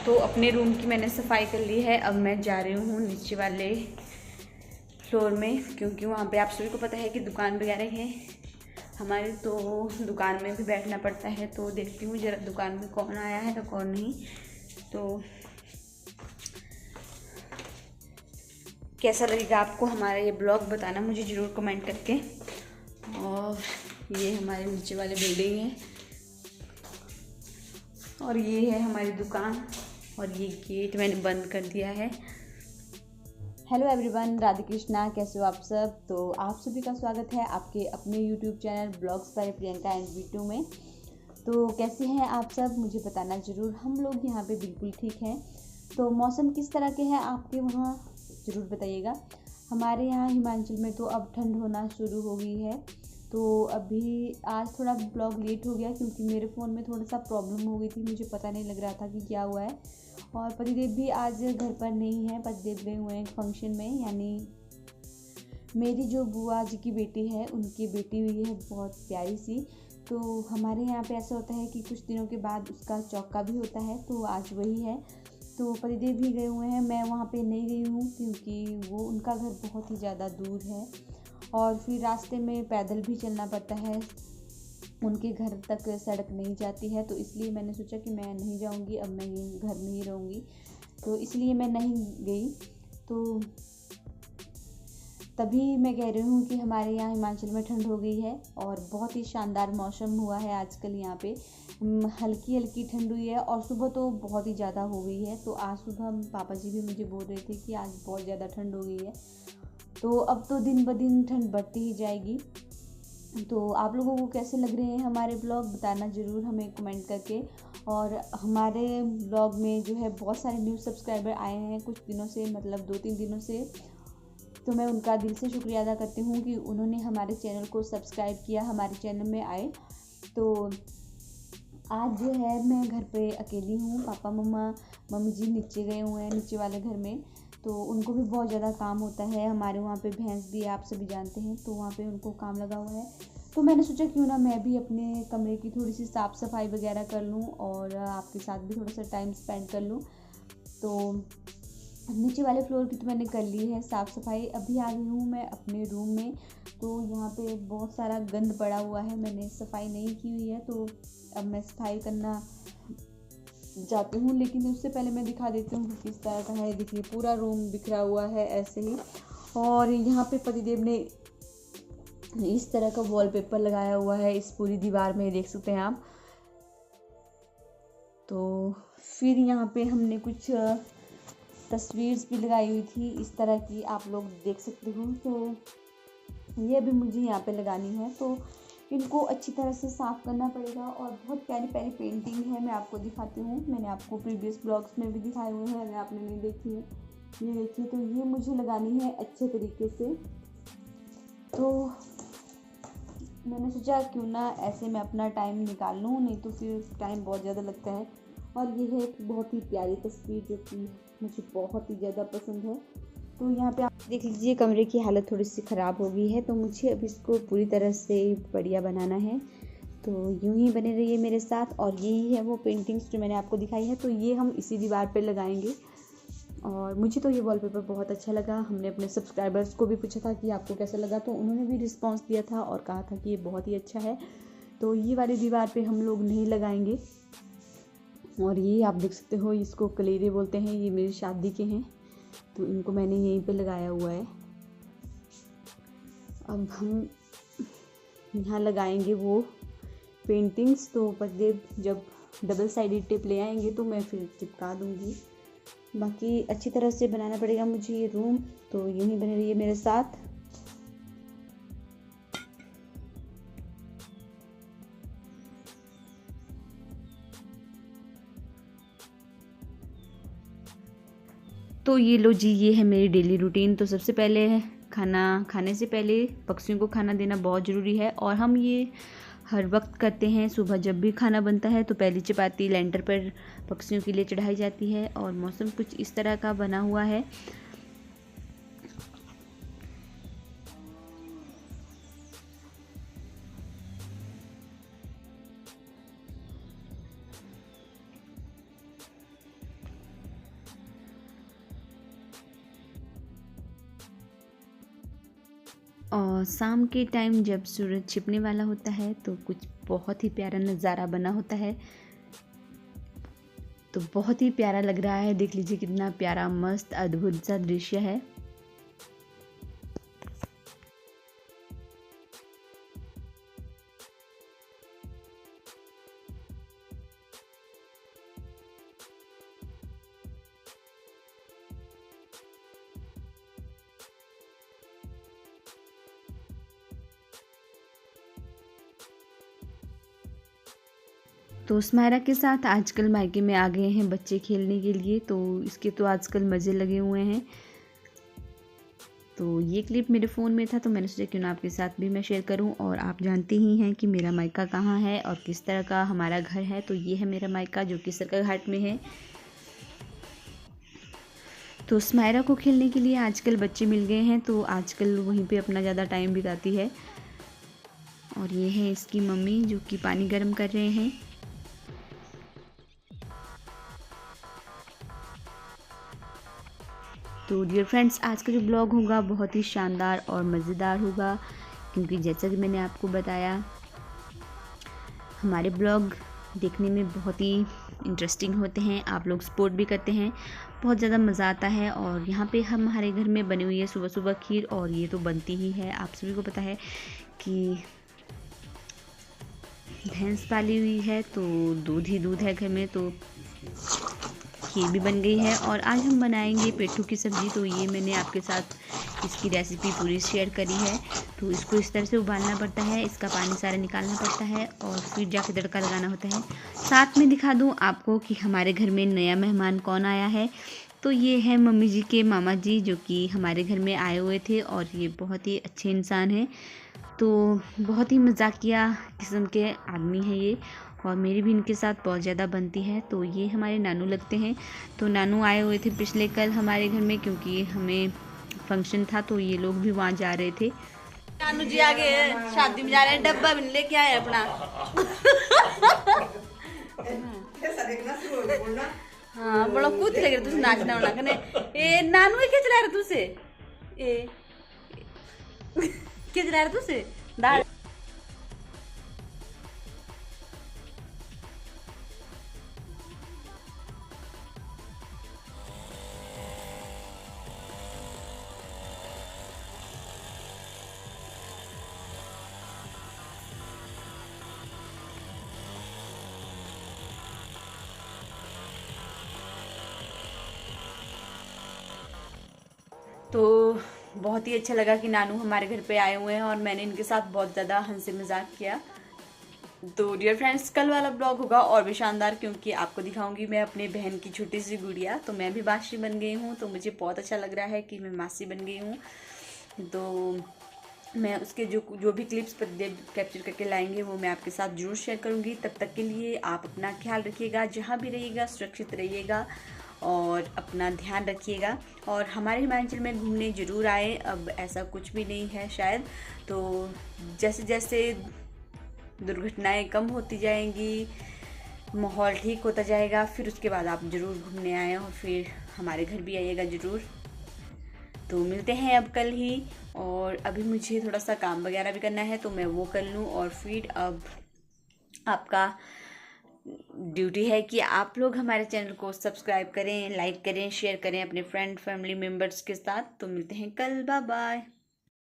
तो अपने रूम की मैंने सफाई कर ली है। अब मैं जा रही हूँ नीचे वाले फ्लोर में, क्योंकि वहाँ पे आप सभी को पता है कि दुकान वगैरह है हमारी, तो दुकान में भी बैठना पड़ता है। तो देखती हूँ ज़रा दुकान में कौन आया है तो कौन नहीं। तो कैसा लगेगा आपको हमारा ये ब्लॉग बताना मुझे ज़रूर कमेंट करके। और ये हमारे नीचे वाले बिल्डिंग है और ये है हमारी दुकान, और ये गेट मैंने बंद कर दिया है। हेलो एवरीवन, राधे कृष्णा, कैसे हो आप सब। तो आप सभी का स्वागत है आपके अपने YouTube channel blogs by Priyanka and वीटू में। तो कैसे हैं आप सब, मुझे बताना ज़रूर। हम लोग यहाँ पे बिल्कुल ठीक हैं। तो मौसम किस तरह के हैं आपके वहाँ, ज़रूर बताइएगा। हमारे यहाँ हिमाचल में तो अब ठंड होना शुरू हो गई है। तो अभी आज थोड़ा ब्लॉग लेट हो गया क्योंकि मेरे फ़ोन में थोड़ा सा प्रॉब्लम हो गई थी, मुझे पता नहीं लग रहा था कि क्या हुआ है। और पतिदेव भी आज घर पर नहीं है, पतिदेव गए हुए हैं फंक्शन में, यानी मेरी जो बुआ जी की बेटी है उनकी बेटी हुई है बहुत प्यारी सी। तो हमारे यहाँ पे ऐसा होता है कि कुछ दिनों के बाद उसका चौका भी होता है, तो आज वही है। तो पतिदेव भी गए हुए हैं, मैं वहाँ पे नहीं गई हूँ क्योंकि वो उनका घर बहुत ही ज़्यादा दूर है और फिर रास्ते में पैदल भी चलना पड़ता है, उनके घर तक सड़क नहीं जाती है। तो इसलिए मैंने सोचा कि मैं नहीं जाऊंगी, अब मैं यहीं घर में ही रहूँगी, तो इसलिए मैं नहीं गई। तो तभी मैं कह रही हूँ कि हमारे यहाँ हिमाचल में ठंड हो गई है और बहुत ही शानदार मौसम हुआ है आजकल यहाँ पे। हल्की हल्की ठंड हुई है और सुबह तो बहुत ही ज़्यादा हो गई है। तो आज सुबह पापा जी भी मुझे बोल रहे थे कि आज बहुत ज़्यादा ठंड हो गई है। तो अब तो दिन ब दिन ठंड बढ़ती ही जाएगी। तो आप लोगों को कैसे लग रहे हैं हमारे ब्लॉग, बताना ज़रूर हमें कमेंट करके। और हमारे ब्लॉग में जो है बहुत सारे न्यू सब्सक्राइबर आए हैं कुछ दिनों से, मतलब 2-3 दिनों से। तो मैं उनका दिल से शुक्रिया अदा करती हूँ कि उन्होंने हमारे चैनल को सब्सक्राइब किया, हमारे चैनल में आए। तो आज जो है मैं घर पे अकेली हूँ, पापा मम्मी जी नीचे गए हुए हैं, नीचे वाले घर में। तो उनको भी बहुत ज़्यादा काम होता है, हमारे वहाँ पे भैंस भी है, आप सभी जानते हैं, तो वहाँ पे उनको काम लगा हुआ है। तो मैंने सोचा क्यों ना मैं भी अपने कमरे की थोड़ी सी साफ़ सफाई वगैरह कर लूँ और आपके साथ भी थोड़ा सा टाइम स्पेंड कर लूँ। तो नीचे वाले फ्लोर की तो मैंने कर ली है साफ़ सफाई। अभी आ गई हूँ मैं अपने रूम में। तो यहाँ पे बहुत सारा गंद पड़ा हुआ है, मैंने सफाई नहीं की हुई है, तो अब मैं सफाई करना जाती हूँ। लेकिन उससे पहले मैं दिखा देती हूँ कि किस तरह का है। देखिए पूरा रूम बिखरा हुआ है ऐसे ही। और यहाँ पे पतिदेव ने इस तरह का वॉलपेपर लगाया हुआ है इस पूरी दीवार में, देख सकते हैं आप। तो फिर यहाँ पे हमने कुछ तस्वीर भी लगाई हुई थी इस तरह की, आप लोग देख सकते हो। तो ये भी मुझे यहाँ पे लगानी है, तो इनको अच्छी तरह से साफ़ करना पड़ेगा। और बहुत प्यारी प्यारी पेंटिंग है, मैं आपको दिखाती हूँ। मैंने आपको प्रीवियस ब्लॉग्स में भी दिखाए हुए हैं, अगर आपने नहीं देखी है ये देखिए। तो ये मुझे लगानी है अच्छे तरीके से। तो मैंने सोचा क्यों ना ऐसे मैं अपना टाइम निकाल लूँ, नहीं तो फिर टाइम बहुत ज़्यादा लगता है। और ये है एक बहुत ही प्यारी तस्वीर जो कि मुझे बहुत ही ज़्यादा पसंद है। तो यहाँ पे आप देख लीजिए कमरे की हालत थोड़ी सी ख़राब हो गई है, तो मुझे अब इसको पूरी तरह से बढ़िया बनाना है। तो यूँ ही बने रहिए मेरे साथ। और यही है वो पेंटिंग्स जो मैंने आपको दिखाई है, तो ये हम इसी दीवार पे लगाएंगे। और मुझे तो ये वॉलपेपर बहुत अच्छा लगा। हमने अपने सब्सक्राइबर्स को भी पूछा था कि आपको कैसा लगा, तो उन्होंने भी रिस्पॉन्स दिया था और कहा था कि ये बहुत ही अच्छा है। तो ये वाली दीवार पे हम लोग नहीं लगाएंगे। और ये आप देख सकते हो, इसको कलेरे बोलते हैं, ये मेरी शादी के हैं, तो इनको मैंने यहीं पे लगाया हुआ है। अब हम यहाँ लगाएंगे वो पेंटिंग्स। तो पतिदेव जब डबल साइडेड टेप ले आएंगे तो मैं फिर चिपका दूँगी। बाकी अच्छी तरह से बनाना पड़ेगा मुझे ये रूम। तो यूँ ही बने रहिए मेरे साथ। तो ये लो जी, ये है मेरी डेली रूटीन। तो सबसे पहले खाना खाने से पहले पक्षियों को खाना देना बहुत ज़रूरी है, और हम ये हर वक्त करते हैं। सुबह जब भी खाना बनता है तो पहली चपाती लेंटर पर पक्षियों के लिए चढ़ाई जाती है। और मौसम कुछ इस तरह का बना हुआ है। और शाम के टाइम जब सूरज छिपने वाला होता है तो कुछ बहुत ही प्यारा नज़ारा बना होता है। तो बहुत ही प्यारा लग रहा है, देख लीजिए कितना प्यारा मस्त अद्भुत सा दृश्य है। तो स्मायरा के साथ आजकल मायके में आ गए हैं बच्चे खेलने के लिए, तो इसके तो आजकल मज़े लगे हुए हैं। तो ये क्लिप मेरे फ़ोन में था तो मैंने सोचा क्यों ना आपके साथ भी मैं शेयर करूं। और आप जानते ही हैं कि मेरा मायका कहाँ है और किस तरह का हमारा घर है। तो ये है मेरा मायका जो कि सरकाघाट में है। तो स्मायरा को खेलने के लिए आजकल बच्चे मिल गए हैं, तो आजकल वहीं पे अपना ज़्यादा टाइम बिताती है। और ये है इसकी मम्मी जो कि पानी गर्म कर रहे हैं। तो डियर फ्रेंड्स, आज का जो ब्लॉग होगा बहुत ही शानदार और मज़ेदार होगा, क्योंकि जैसा कि मैंने आपको बताया हमारे ब्लॉग देखने में बहुत ही इंटरेस्टिंग होते हैं। आप लोग सपोर्ट भी करते हैं, बहुत ज़्यादा मज़ा आता है। और यहाँ पे हमारे घर में बनी हुई है सुबह सुबह खीर, और ये तो बनती ही है। आप सभी को पता है कि भैंस पाली हुई है तो दूध ही दूध है घर में, तो खीर भी बन गई है। और आज हम बनाएंगे पेठू की सब्ज़ी। तो ये मैंने आपके साथ इसकी रेसिपी पूरी शेयर करी है। तो इसको इस तरह से उबालना पड़ता है, इसका पानी सारा निकालना पड़ता है और फिर जाके तड़का लगाना होता है। साथ में दिखा दूँ आपको कि हमारे घर में नया मेहमान कौन आया है। तो ये है मम्मी जी के मामा जी जो कि हमारे घर में आए हुए थे, और ये बहुत ही अच्छे इंसान हैं। तो बहुत ही मजाकिया किस्म के आदमी हैं ये, और मेरी भी इनके साथ बहुत ज़्यादा बनती है। तो ये हमारे नानू लगते हैं। तो नानू आए हुए थे पिछले कल हमारे घर में, क्योंकि हमें फंक्शन था तो ये लोग भी वहाँ जा रहे थे। नानू जी आगे शादी में जा रहे हैं, डब्बा भी नहीं लेके आए अपना। हाँ बड़ा कूद लगे तुझे नाचना वाला कने ए नानू के चला रहे तुझसे ए के चला रहे तुझसे दाढ़। तो बहुत ही अच्छा लगा कि नानू हमारे घर पे आए हुए हैं, और मैंने इनके साथ बहुत ज़्यादा हंसी मजाक किया। तो डियर फ्रेंड्स, कल वाला ब्लॉग होगा और भी शानदार, क्योंकि आपको दिखाऊंगी मैं अपने बहन की छोटी सी गुड़िया। तो मैं भी मासी बन गई हूँ, तो मुझे बहुत अच्छा लग रहा है कि मैं मासी बन गई हूँ। तो मैं उसके जो भी क्लिप्स कैप्चर करके लाएंगे वो मैं आपके साथ जरूर शेयर करूँगी। तब तक के लिए आप अपना ख्याल रखिएगा, जहाँ भी रहिएगा सुरक्षित रहिएगा और अपना ध्यान रखिएगा। और हमारे हिमाचल में घूमने ज़रूर आए, अब ऐसा कुछ भी नहीं है शायद। तो जैसे जैसे दुर्घटनाएं कम होती जाएंगी, माहौल ठीक होता जाएगा, फिर उसके बाद आप ज़रूर घूमने आएँ और फिर हमारे घर भी आइएगा ज़रूर। तो मिलते हैं अब कल ही, और अभी मुझे थोड़ा सा काम वगैरह भी करना है तो मैं वो कर लूँ। और फिर अब आपका ड्यूटी है कि आप लोग हमारे चैनल को सब्सक्राइब करें, लाइक करें, शेयर करें अपने फ्रेंड फैमिली मेम्बर्स के साथ। तो मिलते हैं कल, बाय बाय।